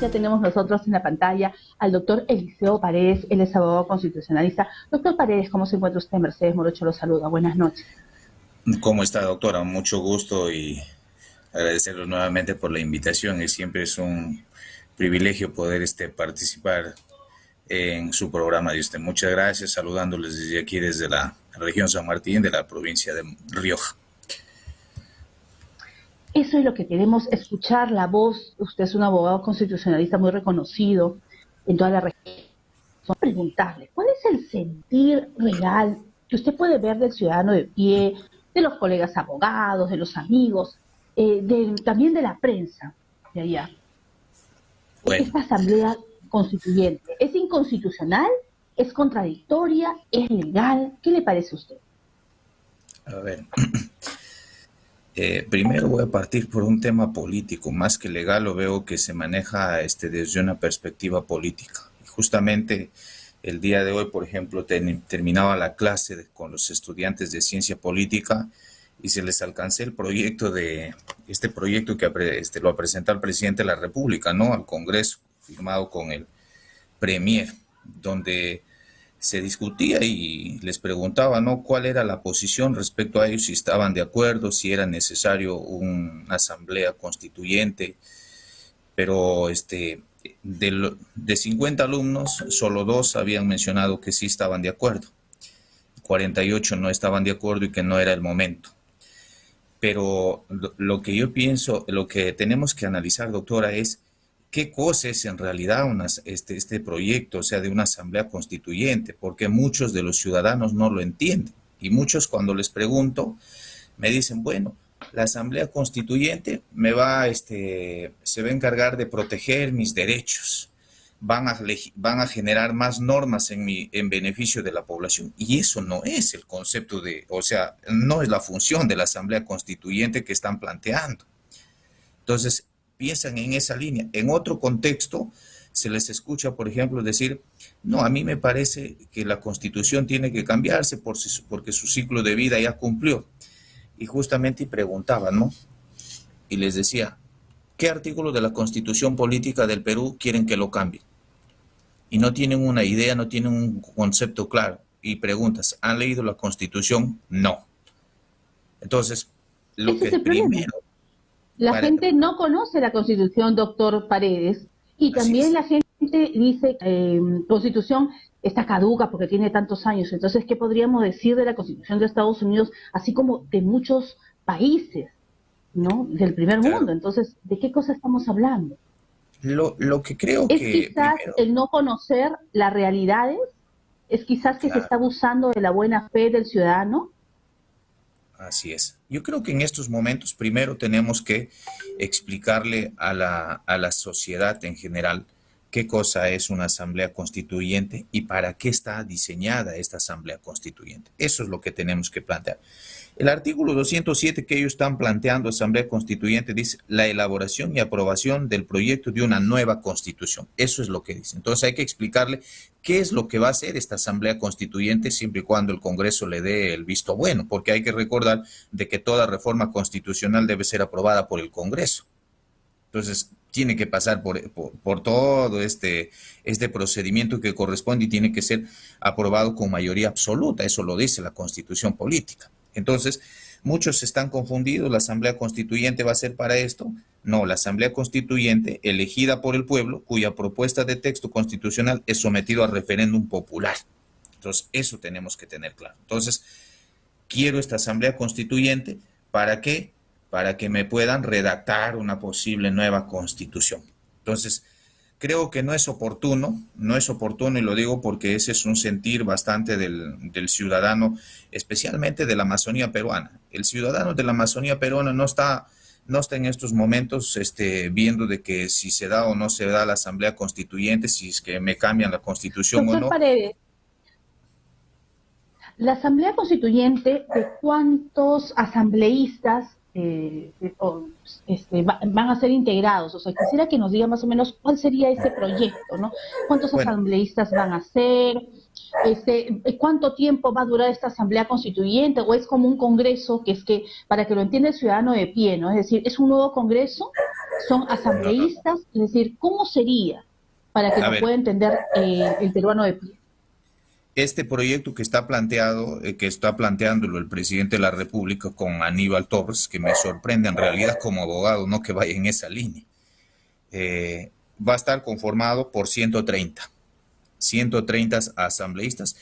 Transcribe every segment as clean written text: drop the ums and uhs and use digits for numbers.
Ya tenemos nosotros en la pantalla al doctor Eliseo Paredes, él es abogado constitucionalista. Doctor Paredes, ¿cómo se encuentra usted? Mercedes Morocho lo saluda. Buenas noches. ¿Cómo está, doctora? Mucho gusto y agradecerlo nuevamente por la invitación. Siempre es un privilegio poder participar en su programa de usted. Muchas gracias, saludándoles desde aquí, desde la región San Martín, de la provincia de Rioja. Eso es lo que queremos escuchar, la voz. Usted es un abogado constitucionalista muy reconocido en toda la región. Preguntarle, ¿cuál es el sentir real que usted puede ver del ciudadano de pie, de los colegas abogados, de los amigos, también de la prensa de allá? Bueno, Esta asamblea constituyente, ¿es inconstitucional? ¿Es contradictoria? ¿Es legal? ¿Qué le parece a usted? a ver, primero voy a partir por un tema político, más que legal. Lo veo que se maneja desde una perspectiva política. Y justamente el día de hoy, por ejemplo, terminaba la clase con los estudiantes de ciencia política y se les alcancé el proyecto este proyecto que lo ha presentado el presidente de la República, ¿no? Al Congreso, firmado con el Premier, donde se discutía y les preguntaba, ¿no?, cuál era la posición respecto a ellos, si estaban de acuerdo, si era necesario una asamblea constituyente. Pero de 50 alumnos, solo 2 habían mencionado que sí estaban de acuerdo, 48 no estaban de acuerdo y que no era el momento. Pero lo que yo pienso, lo que tenemos que analizar, doctora, es qué cosa es en realidad este proyecto, o sea, de una asamblea constituyente, porque muchos de los ciudadanos no lo entienden. Y muchos, cuando les pregunto, me dicen, bueno, la asamblea constituyente se va a encargar de proteger mis derechos, van a generar más normas en beneficio de la población. Y eso no es el concepto o sea, no es la función de la asamblea constituyente que están planteando. Entonces, piensan en esa línea. En otro contexto, se les escucha, por ejemplo, decir, no, a mí me parece que la Constitución tiene que cambiarse porque su ciclo de vida ya cumplió. Y justamente preguntaban, ¿no? Y les decía, ¿qué artículo de la Constitución Política del Perú quieren que lo cambie? Y no tienen una idea, no tienen un concepto claro. Y preguntas, ¿han leído la Constitución? No. Entonces, lo Ese es que el problema. primero... La Para, gente no conoce la Constitución, doctor Paredes, y así también es. la gente dice que Constitución está caduca porque tiene tantos años. Entonces, ¿qué podríamos decir de la Constitución de Estados Unidos, así como de muchos países, ¿no?, del primer Claro. mundo? Entonces, ¿de qué cosa estamos hablando? Lo que creo ¿Es que quizás primero, el no conocer las realidades? ¿Es quizás que se está claro, abusando de la buena fe del ciudadano? así es. Yo creo que en estos momentos primero tenemos que explicarle a la sociedad en general qué cosa es una asamblea constituyente y para qué está diseñada esta asamblea constituyente. Eso es lo que tenemos que plantear. El artículo 207 que ellos están planteando, Asamblea Constituyente, dice la elaboración y aprobación del proyecto de una nueva constitución. Eso es lo que dice. Entonces hay que explicarle qué es lo que va a hacer esta Asamblea Constituyente siempre y cuando el Congreso le dé el visto bueno, porque hay que recordar de que toda reforma constitucional debe ser aprobada por el Congreso. Entonces, tiene que pasar por todo este procedimiento que corresponde y tiene que ser aprobado con mayoría absoluta. Eso lo dice la Constitución política. Entonces, muchos están confundidos. ¿La Asamblea Constituyente va a ser para esto? No, la Asamblea Constituyente, elegida por el pueblo, cuya propuesta de texto constitucional es sometido a referéndum popular. Entonces, eso tenemos que tener claro. Entonces, quiero esta Asamblea Constituyente, ¿para qué? Para que me puedan redactar una posible nueva constitución. Entonces, creo que no es oportuno y lo digo porque ese es un sentir bastante del ciudadano, especialmente de la Amazonía peruana. El ciudadano de la Amazonía peruana no está en estos momentos viendo de que si se da o no se da la Asamblea Constituyente, si es que me cambian la Constitución o Doctor no. Paredes, la Asamblea Constituyente, ¿de cuántos asambleístas van a ser integrados? O sea, quisiera que nos diga más o menos cuál sería ese proyecto, ¿no? ¿Cuántos Bueno, asambleístas van a ser? ¿Cuánto tiempo va a durar esta Asamblea Constituyente? ¿O es como un congreso para que lo entienda el ciudadano de pie, ¿no? Es decir, ¿es un nuevo congreso? son No, no, no. asambleístas, es decir, ¿cómo sería para que A nos ver, pueda entender el peruano de pie? este proyecto que está planteado, que está planteándolo el presidente de la República con Aníbal Torres, que me sorprende en realidad como abogado, no que vaya en esa línea, eh, va a estar conformado por 130 asambleístas.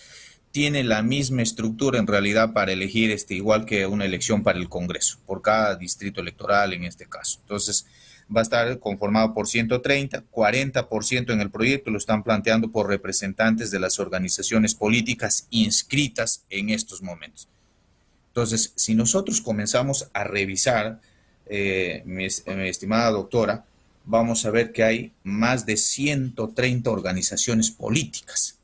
Tiene la misma estructura en realidad para elegir, igual que una elección para el Congreso, por cada distrito electoral en este caso. Entonces, va a estar conformado por 130, 40% en el proyecto lo están planteando por representantes de las organizaciones políticas inscritas en estos momentos. Entonces, si nosotros comenzamos a revisar, mi estimada doctora, vamos a ver que hay más de 130 organizaciones políticas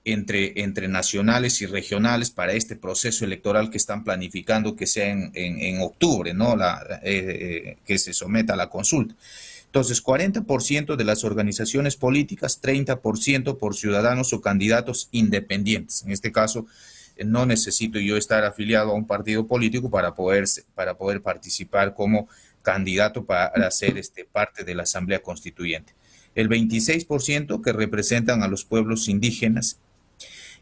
entre nacionales y regionales para este proceso electoral que están planificando que sea en octubre, ¿no? Que se someta a la consulta. Entonces, 40% de las organizaciones políticas, 30% por ciudadanos o candidatos independientes. En este caso, no necesito yo estar afiliado a un partido político para poder participar como candidato para ser parte de la Asamblea Constituyente. El 26% que representan a los pueblos indígenas.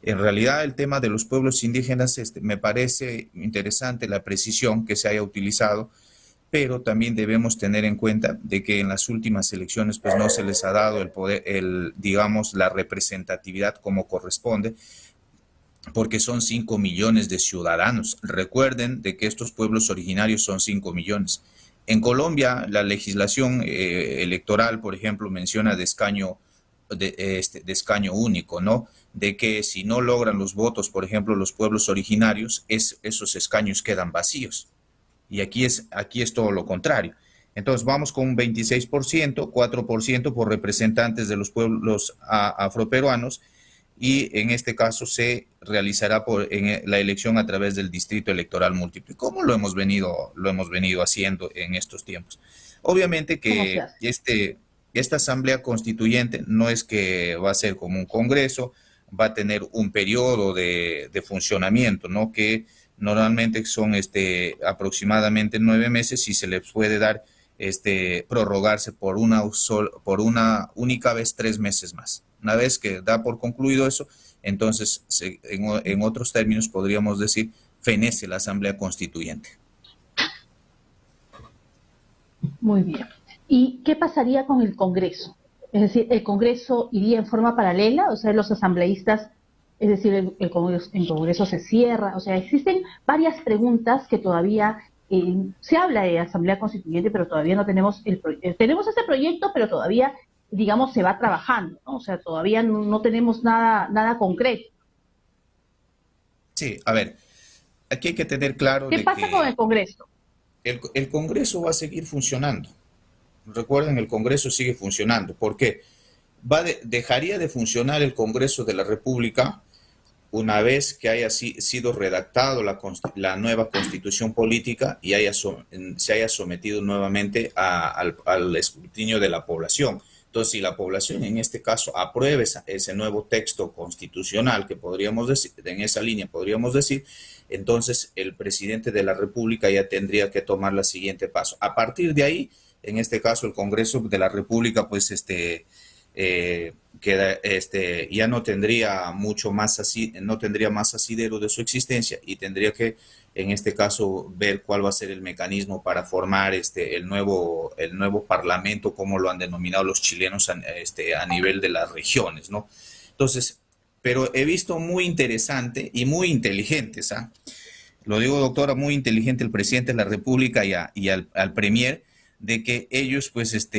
En realidad, el tema de los pueblos indígenas, me parece interesante la precisión que se haya utilizado, pero también debemos tener en cuenta de que en las últimas elecciones pues no se les ha dado el poder, digamos, la representatividad como corresponde, porque son 5 millones de ciudadanos. Recuerden de que estos pueblos originarios son 5 millones. En Colombia, la legislación electoral, por ejemplo, menciona de escaño único, ¿no? De que si no logran los votos, por ejemplo, los pueblos originarios, esos escaños quedan vacíos. Y aquí es todo lo contrario. Entonces vamos con un 26%, 4% por representantes de los pueblos afroperuanos, y en este caso se realizará la elección a través del distrito electoral múltiple, como lo hemos venido haciendo en estos tiempos. Obviamente ¿Cómo se que hace? esta asamblea constituyente no es que va a ser como un congreso, va a tener un periodo de funcionamiento, ¿no? Que normalmente son aproximadamente 9 meses y se les puede dar prorrogarse por una única vez 3 meses más. Una vez que da por concluido eso, entonces en otros términos podríamos decir fenece la Asamblea Constituyente. Muy bien. ¿Y qué pasaría con el Congreso? Es decir, ¿el Congreso iría en forma paralela? O sea, los asambleístas, es decir, el Congreso se cierra. O sea, existen varias preguntas que todavía se habla de Asamblea Constituyente, pero todavía no tenemos tenemos este proyecto, pero todavía, digamos, se va trabajando, ¿no? O sea, todavía no tenemos nada concreto. Sí, a ver, aquí hay que tener claro ¿Qué de pasa con que el Congreso? el Congreso va a seguir funcionando. Recuerden, el Congreso sigue funcionando. ¿Por qué? Dejaría de funcionar el Congreso de la República una vez que haya sido redactado la nueva constitución política y se haya sometido nuevamente al escrutinio de la población. Entonces, si la población en este caso apruebe ese nuevo texto constitucional, que podríamos decir, en esa línea podríamos decir, entonces el presidente de la República ya tendría que tomar el siguiente paso. A partir de ahí, en este caso, el Congreso de la República, pues, que ya no tendría mucho más así, no tendría más asidero de su existencia y tendría que, en este caso, ver cuál va a ser el mecanismo para formar el nuevo parlamento, como lo han denominado los chilenos a nivel de las regiones, ¿no? Entonces, pero he visto muy interesante y muy inteligente, ¿sabes? Lo digo, doctora, muy inteligente el presidente de la República y al premier, de que ellos pues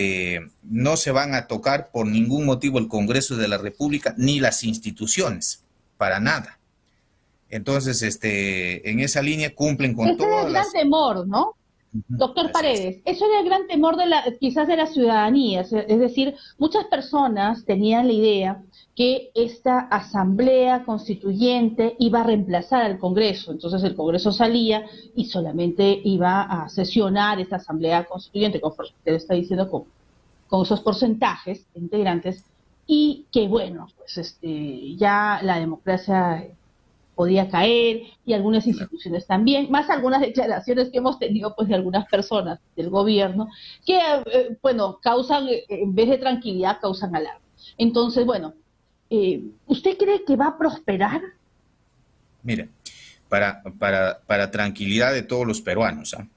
no se van a tocar por ningún motivo el Congreso de la República ni las instituciones, para nada. Entonces, en esa línea cumplen con Ese es el todas gran las... temor, ¿no? Doctor Así es. Paredes, eso era el gran temor quizás de la ciudadanía, es decir, muchas personas tenían la idea que esta asamblea constituyente iba a reemplazar al Congreso, entonces el Congreso salía y solamente iba a sesionar esta asamblea constituyente, como usted está diciendo, con esos porcentajes de integrantes, y que bueno, pues ya la democracia podía caer, y algunas instituciones también, más algunas declaraciones que hemos tenido pues de algunas personas del gobierno que, bueno, causan, en vez de tranquilidad, causan alarma. Entonces, bueno, ¿usted cree que va a prosperar? Mire, para tranquilidad de todos los peruanos, ¿ah?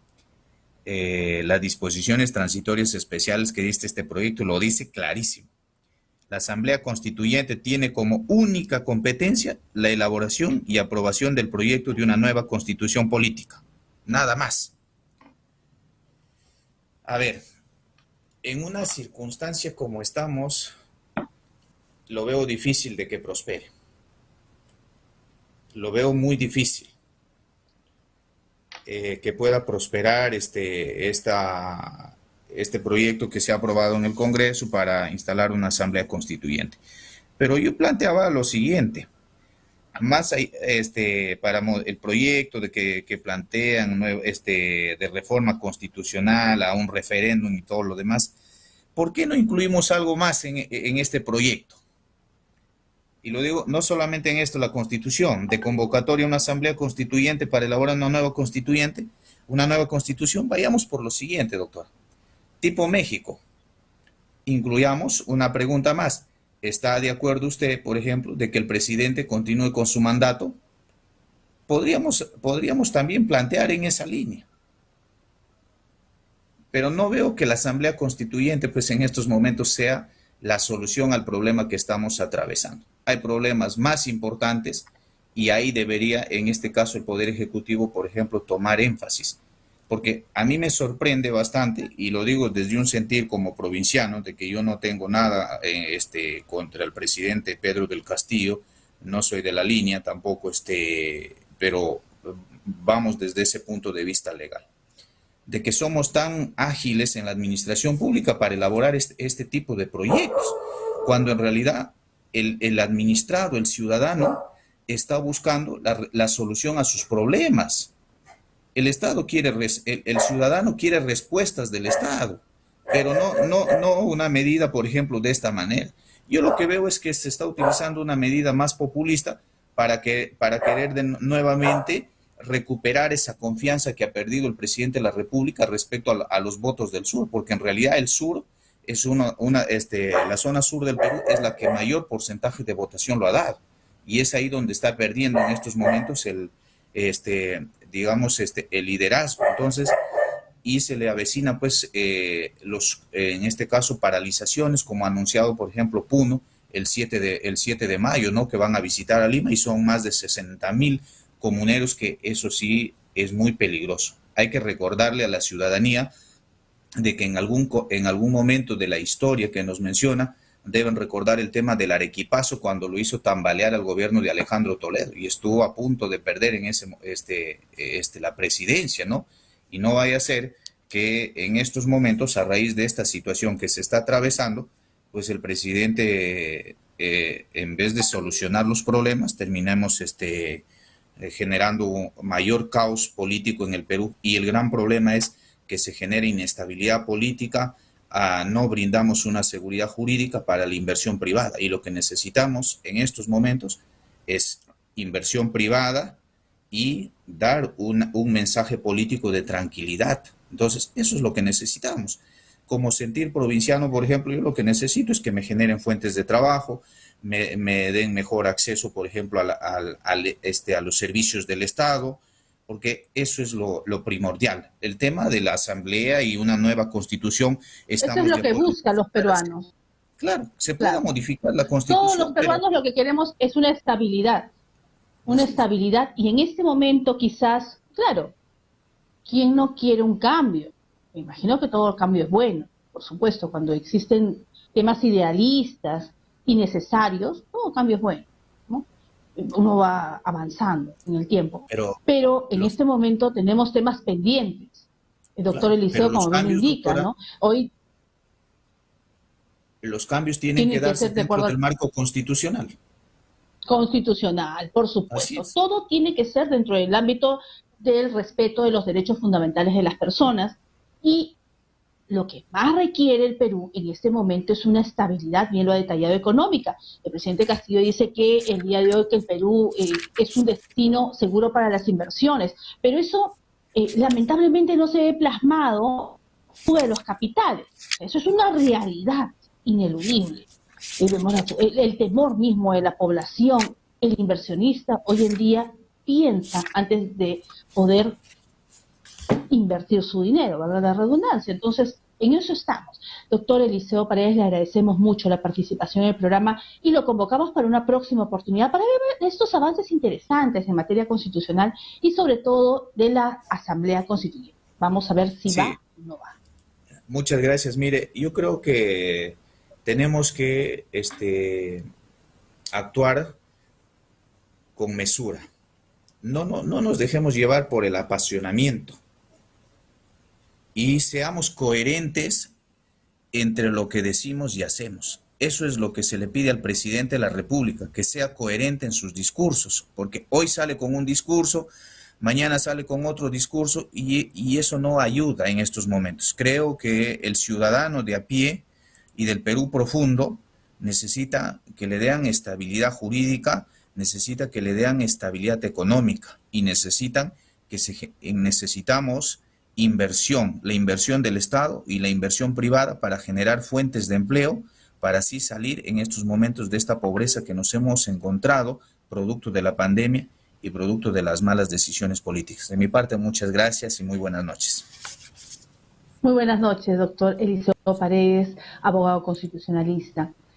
Las disposiciones transitorias especiales que diste este proyecto lo dice clarísimo. La Asamblea Constituyente tiene como única competencia la elaboración y aprobación del proyecto de una nueva constitución política. Nada más. A ver, en una circunstancia como estamos, lo veo difícil de que prospere. Lo veo muy difícil que pueda prosperar este proyecto que se ha aprobado en el Congreso para instalar una Asamblea Constituyente. Pero yo planteaba lo siguiente, más para el proyecto de que plantean de reforma constitucional a un referéndum y todo lo demás, ¿por qué no incluimos algo más en este proyecto? Y lo digo no solamente en esto, la Constitución, de convocatoria a una Asamblea Constituyente para elaborar una nueva Constitución, vayamos por lo siguiente, doctor. Tipo México, incluyamos una pregunta más. ¿Está de acuerdo usted, por ejemplo, de que el presidente continúe con su mandato? Podríamos también plantear en esa línea. Pero no veo que la Asamblea Constituyente, pues en estos momentos, sea la solución al problema que estamos atravesando. Hay problemas más importantes y ahí debería, en este caso, el Poder Ejecutivo, por ejemplo, tomar énfasis. Porque a mí me sorprende bastante, y lo digo desde un sentir como provinciano, de que yo no tengo nada contra el presidente Pedro del Castillo, no soy de la línea tampoco, pero vamos desde ese punto de vista legal, de que somos tan ágiles en la administración pública para elaborar este tipo de proyectos, cuando en realidad el administrado, el ciudadano, está buscando la solución a sus problemas. El ciudadano quiere respuestas del Estado, pero no una medida, por ejemplo, de esta manera. Yo lo que veo es que se está utilizando una medida más populista para querer nuevamente recuperar esa confianza que ha perdido el presidente de la República respecto a los votos del sur, porque en realidad el sur es la zona sur del Perú es la que mayor porcentaje de votación lo ha dado, y es ahí donde está perdiendo en estos momentos el liderazgo. Entonces, y se le avecina pues en este caso paralizaciones, como ha anunciado por ejemplo Puno el 7 de mayo, ¿no? Que van a visitar a Lima, y son más de 60,000 comuneros, que eso sí es muy peligroso. Hay que recordarle a la ciudadanía de que en algún momento de la historia que nos menciona, deben recordar el tema del arequipazo, cuando lo hizo tambalear al gobierno de Alejandro Toledo y estuvo a punto de perder en la presidencia, ¿no? Y no vaya a ser que en estos momentos, a raíz de esta situación que se está atravesando, pues el presidente, en vez de solucionar los problemas, terminemos generando un mayor caos político en el Perú. Y el gran problema es que se genera inestabilidad política, no brindamos una seguridad jurídica para la inversión privada, y lo que necesitamos en estos momentos es inversión privada y dar un mensaje político de tranquilidad. Entonces, eso es lo que necesitamos. Como sentir provinciano, por ejemplo, yo lo que necesito es que me generen fuentes de trabajo, me den mejor acceso, por ejemplo, a los servicios del Estado, porque eso es lo primordial. El tema de la Asamblea y una nueva Constitución, eso es lo que buscan los peruanos. Claro, se pueda modificar la Constitución. Todos los peruanos lo que queremos es una estabilidad, y en este momento quizás, claro, ¿quién no quiere un cambio? Me imagino que todo cambio es bueno, por supuesto, cuando existen temas idealistas y necesarios, todo cambio es bueno, ¿no? Uno va avanzando en el tiempo. Pero en este momento tenemos temas pendientes. El doctor Eliseo, como bien indica, doctora, ¿no? Hoy los cambios tienen que darse dentro del marco constitucional. Constitucional, por supuesto. Todo tiene que ser dentro del ámbito del respeto de los derechos fundamentales de las personas, y lo que más requiere el Perú en este momento es una estabilidad, bien lo ha detallado, económica. El presidente Castillo dice que el día de hoy que el Perú es un destino seguro para las inversiones, pero eso lamentablemente no se ve plasmado fuera de los capitales. Eso es una realidad ineludible. Vemos el temor mismo de la población, el inversionista hoy en día piensa antes de poder invertir su dinero, ¿verdad? La redundancia. Entonces, en eso estamos. Doctor Eliseo Paredes, le agradecemos mucho la participación en el programa y lo convocamos para una próxima oportunidad para ver estos avances interesantes en materia constitucional y sobre todo de la Asamblea Constituyente. Vamos a ver si Sí, va o no va. muchas gracias. Mire, yo creo que tenemos que actuar con mesura. No nos dejemos llevar por el apasionamiento y seamos coherentes entre lo que decimos y hacemos. Eso es lo que se le pide al presidente de la República, que sea coherente en sus discursos, porque hoy sale con un discurso, mañana sale con otro discurso y eso no ayuda en estos momentos. Creo que el ciudadano de a pie y del Perú profundo necesita que le den estabilidad jurídica, necesita que le den estabilidad económica y necesitamos inversión, la inversión del Estado y la inversión privada para generar fuentes de empleo, para así salir en estos momentos de esta pobreza que nos hemos encontrado, producto de la pandemia y producto de las malas decisiones políticas. De mi parte, muchas gracias y muy buenas noches. Muy buenas noches, doctor Eliseo Paredes, abogado constitucionalista.